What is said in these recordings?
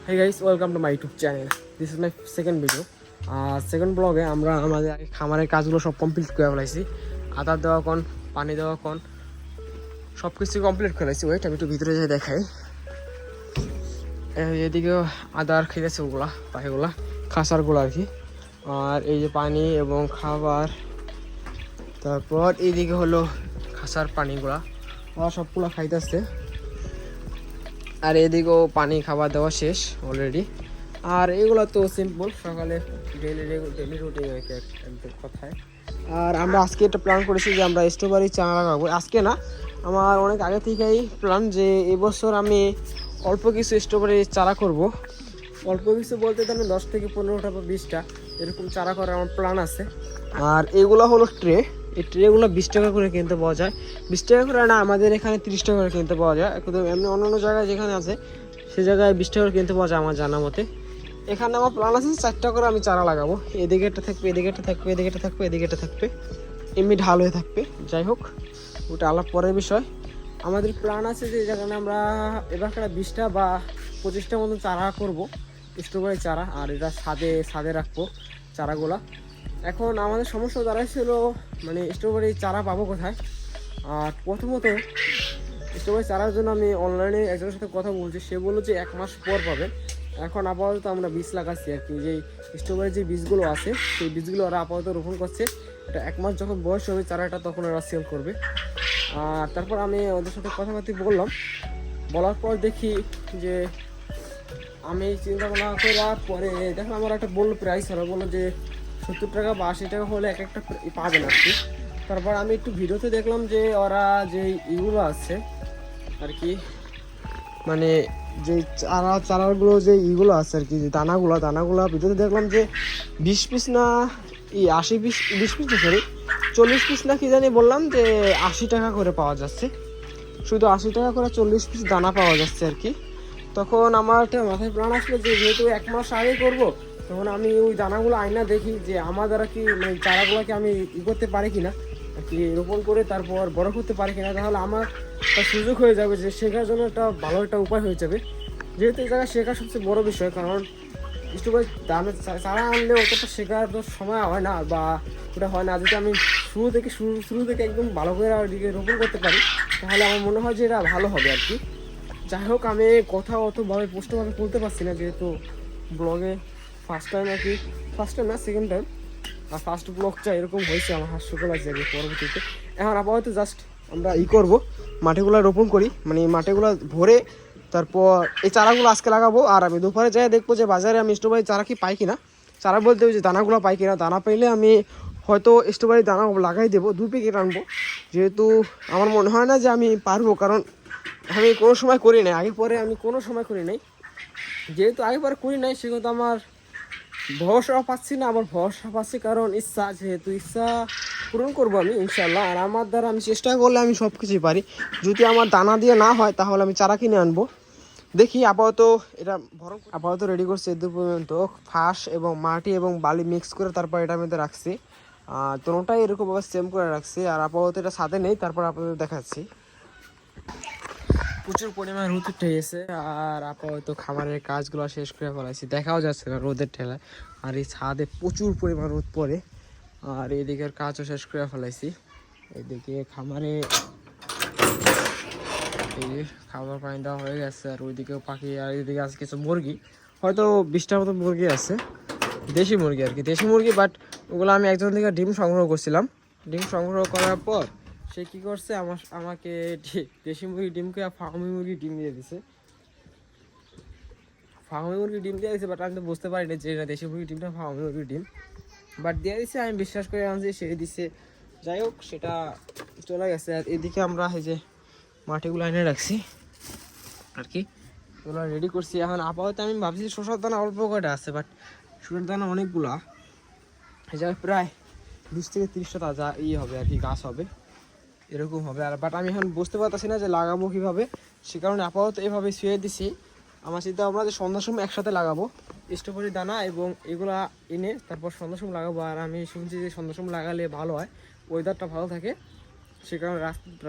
Hey guys, welcome to my YouTube channel. This is my second video. Second ব্লগে আমরা আমাদের খামারের কাজগুলো সব কমপ্লিট করে ফেলাইছি। আদার দেওয়া কোন, পানি দেওয়া কোন, সব কিছু কমপ্লিট করে ফেলাইছি। ওয়েট আমি একটু ভিতরে যেয়ে দেখাই। এদিকেও আদার খেয়েছে ওগুলা, পাখিগুলা, খাসারগুলো আর কি। আর এই যে পানি এবং খাবার, তারপর এইদিকে হলো খাসার পানিগুলা, ওরা সবগুলো খাইতেছে। আর এদিকেও পানি খাবার দেওয়া শেষ অলরেডি। আর এগুলো তো সিম্পল, সকালে ডেলি রুটিন আর কি এক কথায়। আর আমরা আজকে একটা প্ল্যান করেছি যে আমরা স্ট্রবেরি চারা লাগাবো। আজকে না, আমার অনেক আগে থেকেই প্ল্যান যে এবছর আমি অল্প কিছু স্ট্রবেরি চারা করব। অল্প কিছু বলতে তো আমি 10 থেকে 15টা বা 20টা এরকম চারা করার আমার প্ল্যান আছে। আর এগুলো হলো ট্রে। এই ট্রেগুলো 20 টাকা করে কিনতে পাওয়া যায়। 20 টাকা করে না, আমাদের এখানে 30 টাকা করে কিনতে পাওয়া যায়। একদম এমনি অন্য জায়গায় যেখানে আছে সে জায়গায় 20 টাকা করে কিনতে পাওয়া যায় আমার জানা মতে। এখানে আমার প্ল্যান আছে 4টা করে আমি চারা লাগাবো। এদিকে একটা থাকবে, এদিকে একটা থাকবে, এদিকে একটা থাকবে, এদিকে একটা থাকবে, এমনি ঢাল হয়ে থাকবে। যাই হোক, ওটা আলাপ পরের বিষয়। আমাদের প্ল্যান আছে যে যেখানে আমরা এবার 20টা বা 25টা মতো চারা করব, স্ট্রবেরি চারা। আর এটা ছাদে রাখবো চারাগুলা। এখন আমাদের সমস্যা দাঁড়াইছিল মানে স্ট্রবেরি চারা পাবো কোথায়। আর প্রথমত স্ট্রবেরি চারার জন্য আমি অনলাইনে একজনের সাথে কথা বলছি, সে বললো যে 1 মাস পর পাবেন। এখন আপাতত আমরা বীজ লাগাচ্ছি আর কি। যেই স্ট্রবেরির যে বীজগুলো আছে সেই বীজগুলো ওরা আপাতত রোপণ করছে। এটা 1 মাস যখন বয়স হবে চারাটা, তখন ওরা সেল করবে। আর তারপর আমি ওদের সাথে কথাবার্তা বলার পর দেখি যে আমি চিন্তা ভাবনা করার পরে দেখলাম আমার একটা বললো প্রাইস, ওরা বললো যে 70 টাকা বা 80 টাকা হলে একটা পাবেন আর কি। তারপর আমি একটু ভিডিওতে দেখলাম যে ওরা যে ইগুলো আছে আর কি, মানে যে চারাগুলো যে ইগুলো আছে আর কি, যে দানাগুলো ভিডিওতে দেখলাম যে 20 পিস না 20 পিস না, সরি 40 পিস না কি জানি বললাম, যে 80 টাকা করে পাওয়া যাচ্ছে। শুধু 80 টাকা করে 40 পিস দানা পাওয়া যাচ্ছে আর কি। তখন আমার একটা মাথায় প্ল্যান আসলো যে যেহেতু 1 মাস আগে করবো, তখন আমি ওই দানাগুলো আয়না দেখি যে আমার দ্বারা কি মানে চারাগুলোকে আমি করতে পারি কিনা আর কি, রোপণ করে তারপর বড় করতে পারি কিনা। তাহলে আমার একটা সুযোগ হয়ে যাবে, যে শেখার জন্য একটা ভালো একটা উপায় হয়ে যাবে। যেহেতু এই জায়গায় শেখা সবচেয়ে বড় বিষয়, কারণ স্টুডেন্ট দামে চারা আনলে অতটা শেখার তো সময় হয় না, বা ওটা হয় না। যদি আমি শুরু থেকে একদম ভালো করে রোপণ করতে পারি, তাহলে আমার মনে হয় যে এটা ভালো হবে আর কি। যাই হোক, আমি কথা অতভাবে স্পষ্টভাবে বলতে পারছি না, যেহেতু ব্লগে ফার্স্ট টাইম আর কি, ফার্স্ট টাইম না সেকেন্ড টাইম। আর ফার্স্ট ব্লগটা এরকম হয়েছে, আমার হাস্যকর লাগছে আর কি। পরবর্তীতে এখন আপাতত জাস্ট আমরা করবো, মাটিগুলো রোপণ করি, মানে মাটিগুলো ভরে তারপর এই চারাগুলো আজকে লাগাবো। আর আমি দুপুরে যাই দেখবো যে বাজারে আমি স্ট্রবেরি চারা কি পাই কিনা। চারা বলতে ওই যে দানাগুলো পাই কিনা। দানা পাইলে আমি হয়তো স্ট্রবেরি দানা লাগাই দেবো, 2 প্যাকেট আনবো। যেহেতু আমার মনে হয় না যে আমি পারবো, কারণ আমি কোনো সময় করি নাই, আগে পরে আমি কোনো সময় করি নাই। যেহেতু আগে পরে করি নাই, সেহেতু আমার ভরসা পাচ্ছি না। আবার ভরসা পাচ্ছি কারণ ইচ্ছা, যেহেতু ইচ্ছা পূরণ করবো আমি ইনশাল্লাহ। আর আমার দ্বারা আমি চেষ্টা করলে আমি সব কিছুই পারি। যদি আমার দানা দিয়ে না হয়, তাহলে আমি চারা কিনে আনবো। দেখি, আপাতত রেডি করছি এদূর পর্যন্ত। ফাঁস এবং মাটি এবং বালি মিক্স করে তারপর এটার মধ্যে রাখছি। দুটোটাই এরকমভাবে সেম করে রাখছি। আর আপাতত এটা সাথে নেই, তারপর আপনাদের দেখাচ্ছি। প্রচুর পরিমাণ রোদ উঠে গেছে। আর আপাতত খামারের কাজগুলো শেষ করে ফেলাইছি, দেখাও যাচ্ছে না রোদের ঠেলায়। আর এই ছাদে প্রচুর পরিমাণ রোদ পড়ে। আর এদিকের কাজও শেষ করে ফেলাইছি। এদিকে খামারে এই যে খাবার পানি দেওয়া হয়ে গেছে। আর ওইদিকেও পাখি, আর এদিকে আছে কিছু মুরগি, হয়তো 20টার মতো মুরগি আছে, দেশি মুরগি আর কি, দেশি মুরগি। বাট ওগুলো আমি একজন থেকে ডিম সংগ্রহ করছিলাম। ডিম সংগ্রহ করার পর সে কী করছে, আমাকে দেশি মুরগি ডিমকে ফার্মি মুরগি ডিম দিয়ে দিছে। ফার্মি মুরগি ডিম দিয়ে দিছে, বাট আমি তো বুঝতে পারিনি যে এটা দেশি মুরগি ডিমটা ফার্মি মুরগির ডিম। বাট দিয়ে দিছে, আমি বিশ্বাস করে আনছি, সে দিছে। যাই হোক, সেটা চলে গেছে। আর এদিকে আমরা এই যে মাটিগুলো এনে রাখছি আর কি, ওগুলো রেডি করছি। এখন আপাতত আমি ভাবছি শসার দানা অল্প কয়টা আছে, বাট শসার দানা অনেকগুলা, এই জায়গায় প্রায় 20 থেকে 30টা তাজা হবে আর কি, গাছ হবে, এরকম হবে। আর বাট আমি এখন বুঝতে পারতেছি না যে লাগাবো কীভাবে, সে কারণে আপাতত এইভাবে শুয়ে দিছি। আমার চিন্তা আমরা যে সন্ধ্যার সময় একসাথে লাগাবো স্ট্রবেরি দানা এবং এগুলা এনে তারপর সন্ধ্যার সময় লাগাবো। আর আমি শুনছি যে সন্ধ্যার সময় লাগালে ভালো হয়, ওয়েদারটা ভালো থাকে। সে কারণে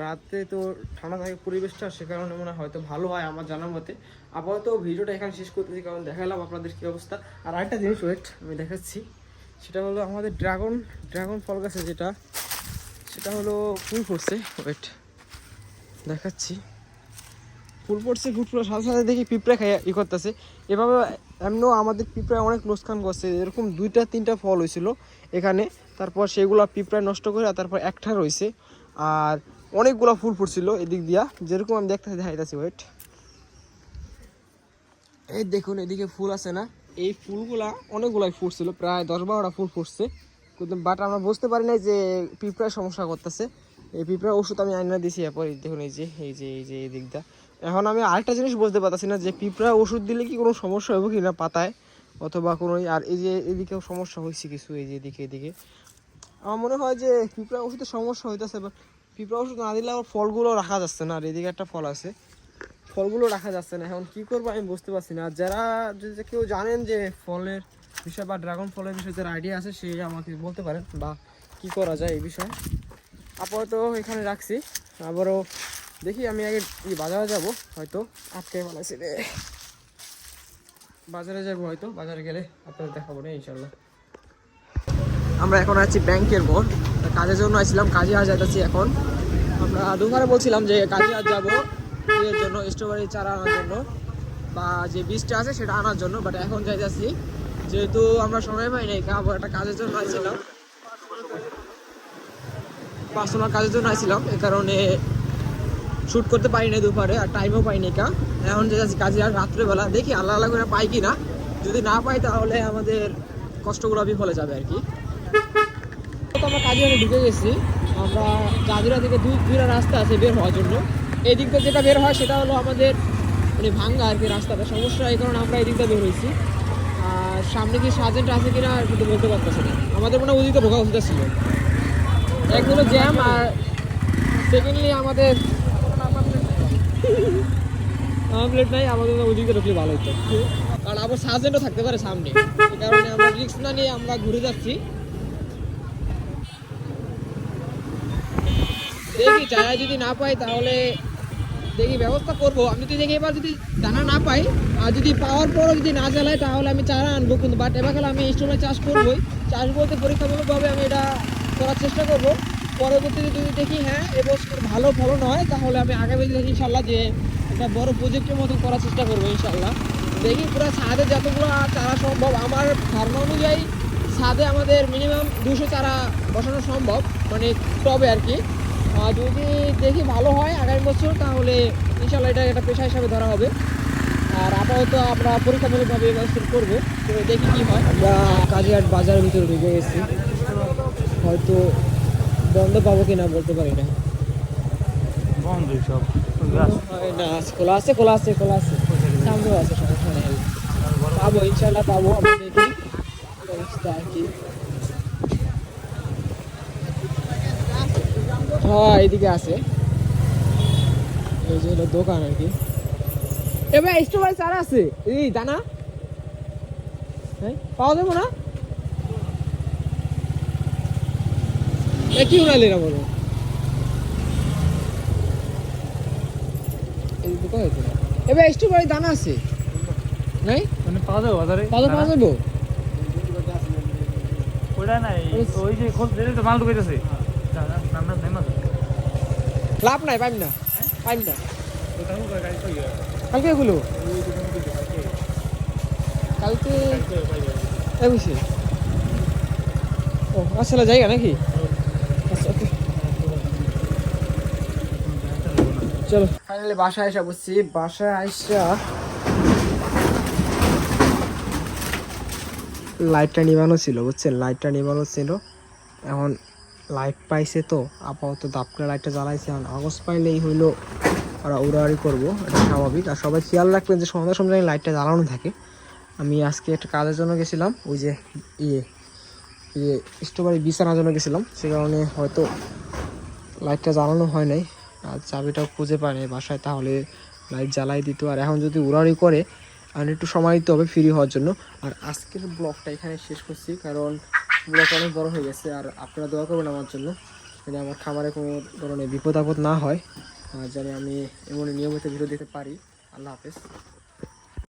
রাতে তো ঠান্ডা থাকে পরিবেশটা, সে কারণে মনে হয় হয়তো ভালো হয় আমার জানার মতে। আপাতত ভিডিওটা এখানে শেষ করতেছি, কারণ দেখালাম আপনাদের কী অবস্থা। আর আরেকটা জিনিস ওয়েট আমি দেখাচ্ছি, সেটা হলো আমাদের ড্রাগন ফল গাছে সেটা হলো ফুল ফুটছে। ওয়েট দেখাচ্ছি, ফুল পড়ছে, ফুল ফুলের সাথে সাথে দেখি পিঁপড়া খাইয়া করতেছে। এভাবে এমনও আমাদের পিঁপড়ায় অনেক লোকসান করছে, এরকম 2-3টা ফল হয়েছিল এখানে, তারপর সেগুলো পিঁপড়ায় নষ্ট করে তারপর একটা রয়েছে। আর অনেকগুলো ফুল ফুটছিল এদিক দিয়া, যেরকম আমি দেখাইতেছি। ওয়েট এই দেখুন, এদিকে ফুল আছে না, এই ফুলগুলা অনেকগুলাই ফুটছিল, প্রায় 10-12টা ফুল ফুটছে, কিন্তু বাট আমরা বুঝতে পারি না যে পিঁপড়ায় সমস্যা করতেছে। এই পিঁপড়ার ওষুধ আমি আইনা দিছি, এরপর দেখুন এই দিকটা। এখন আমি আরেকটা জিনিস বুঝতে পারতেছি না যে পিঁপড়া ওষুধ দিলে কি কোনো সমস্যা হবে কি না পাতায় অথবা কোনো। আর এই যে এদিকেও সমস্যা হয়েছে কিছু, এই যে এদিকে আমার মনে হয় যে পিঁপড়া ওষুধের সমস্যা হইতেছে। বা পিঁপড়া ওষুধ না দিলে আবার ফলগুলো রাখা যাচ্ছে না। আর এদিকে একটা ফল আছে, ফলগুলো রাখা যাচ্ছে না। এখন কি করবো আমি বুঝতে পারছি না। যারা যদি কেউ জানেন যে ফলের বিষয় বা ড্রাগন ফলের বিষয়ে যারা আইডিয়া আছে, সে আমাকে বলতে পারেন বা কি করা যায় এই বিষয়ে। আপাতত এখানে রাখছি, আবারও দেখি। আমি আগে বাজারে যাব, হয়তো আটকে ফেলাইছি রে। বাজারে যাবো, হয়তো বাজারে গেলে আপনাদের দেখাবো না ইনশাল্লাহ। আমরা এখন আছি ব্যাংকের মোড়, কাজের জন্য আসছিলাম, কাজে আজ যাচ্ছি। এখন আমরা দুবারে বলছিলাম যে কাজে আজ যাবো এর জন্য, স্ট্রবেরি চারা আনার জন্য বা যে বীজটা আছে সেটা আনার জন্য। বাট এখন যাচ্ছি যেহেতু আমরা সময় পাই নাই, আবার একটা কাজের জন্য আসছিলাম, পার্সোনাল কাজের জন্য আসছিলাম, এই কারণে শ্যুট করতে পারি না দুপুরে, আর টাইমও পাইনি। এখন যাচ্ছি কাজে, আর রাত্রেবেলা দেখি আল্লাহ করে পাই কি না। যদি না পাই তাহলে আমাদের কষ্টগুলো বিফলে যাবে আর কি। আমরা কাজে ঢুকে গেছি, আমরা জাজিরা থেকে দুইটা রাস্তা আছে বের হওয়ার জন্য। এই দিকটা যেটা বের হয় সেটা হলো আমাদের মানে ভাঙ্গা আর কি, রাস্তাটা সমস্যা, এই কারণে আমরা এই দিকটা বের হয়েছি। আর সামনে কি সার্জেন্ট আছে কিনা কিন্তু বলতে পারতেছি না। আমাদের মনে হয় ওদিকে ঢোকা উচিত ছিল, এক হলো জ্যাম, আর সেকেন্ডলি আমাদের প্লেট নাই, আমাদের ওদিকে ঢুকলে ভালো হতো, কারণ আবার সার্জেন্টও থাকতে পারে সামনে। এই কারণে আমরা রিস্ক না নিয়ে আমরা ঘুরে যাচ্ছি। দেখি চারা যদি না পাই তাহলে দেখি ব্যবস্থা করবো। আমি যদি দেখি এবার যদি দানা না পাই, আর যদি পাওয়ার পরও যদি না জ্বালাই তাহলে আমি চারা আনবো। কিন্তু বাট এবার আমি ইনস্ট্রুমেন্ট চাষ করবোই, চাষ বলতে পরীক্ষামূলকভাবে আমি এটা করার চেষ্টা করবো। পরবর্তীতে যদি দেখি হ্যাঁ এবছর ভালো ফলন হয়, তাহলে আমি আগামী দিনে ইনশাল্লাহ যে একটা বড় প্রজেক্টের মতো করার চেষ্টা করবো ইনশাল্লাহ। দেখি পুরো ছাদে যতগুলো চারা সম্ভব, আমার ধারণা অনুযায়ী ছাদে আমাদের মিনিমাম 200 চারা বসানো সম্ভব, মানে টবে আর কি। যদি দেখি ভালো হয় আগামী বছর, তাহলে ইনশাল্লাহ এটা একটা পেশা হিসাবে ধরা হবে। আর আপাতত আমরা পরীক্ষামূলকভাবে ব্যবস্থা করবো, তো দেখি কি হয়। আমরা কাজের বাজারের ভিতরে ঢুকে গেছি, হয়তো বন্ধ পাবো কিনা বলতে পারি না। বন্ধ সব না, খোলা আছে সামনেও আছে, সমস্যা নেই, পাবো ইনশাল্লাহ পাবো। আমরা দেখি অবস্থা আর কি। হ্যাঁ এইদিকে আছে, এই যে হলো দোকান আর কি। এবার স্ট্রবেরি চারা আছে, এই দানা পাওয়া যাবো না? কি উনালি না বলো, এবার স্ট্রবেরি দানা আছে নাই? মানে পাওয়া যাবে বাজারে, পাওয়া যাবো ওটা নাই, ওই যে খোঁজ দিলে তো মাল ঢুকাইতেছে। লাভ নাই, পাইম না কালকে এগুলো, কালকে বুঝছি। ও আসলে জায়গা নাকি? আচ্ছা ওকে, চলো ফাইনালি বাসায় আসা বুঝছি। বাসায় আসা লাইটটা নিবানো ছিল বুঝছেন, লাইটটা নিবানো ছিল। এখন লাইট পাইছে তো আপাতত দাপ করে লাইটটা জ্বালাইছে। এখন আগস্ট পাইলেই হইলো ওরা উড়াউড়ি করবো, এটা স্বাভাবিক। আর সবাই খেয়াল রাখবেন যে সন্ধ্যার সময় লাইটটা জ্বালানো থাকে। আমি আজকে একটা কাজের জন্য গেছিলাম, ওই যে স্ট্রবেরি বীজ আনার জন্য গেছিলাম, সে কারণে হয়তো লাইটটা জ্বালানো হয় নাই। আর চাবিটাও খুঁজে পায় নাই বাসায়, তাহলে লাইট জ্বালাই দিত। আর এখন যদি উড়াউড়ি করে, আর একটু সময় দিতে হবে ফ্রি হওয়ার জন্য। আর আজকের ব্লগটা এখানে শেষ করছি, কারণ ব্লগ অনেক বড় হয়ে গেছে। আর আপনারা দোয়া করবেন আমার জন্য, যেন আমার খামারে কোনো ধরনের বিপদ আপদ না হয়, আর যেন আমি এমন নিয়মিত ভিডিও দিতে পারি। আল্লাহ হাফেজ।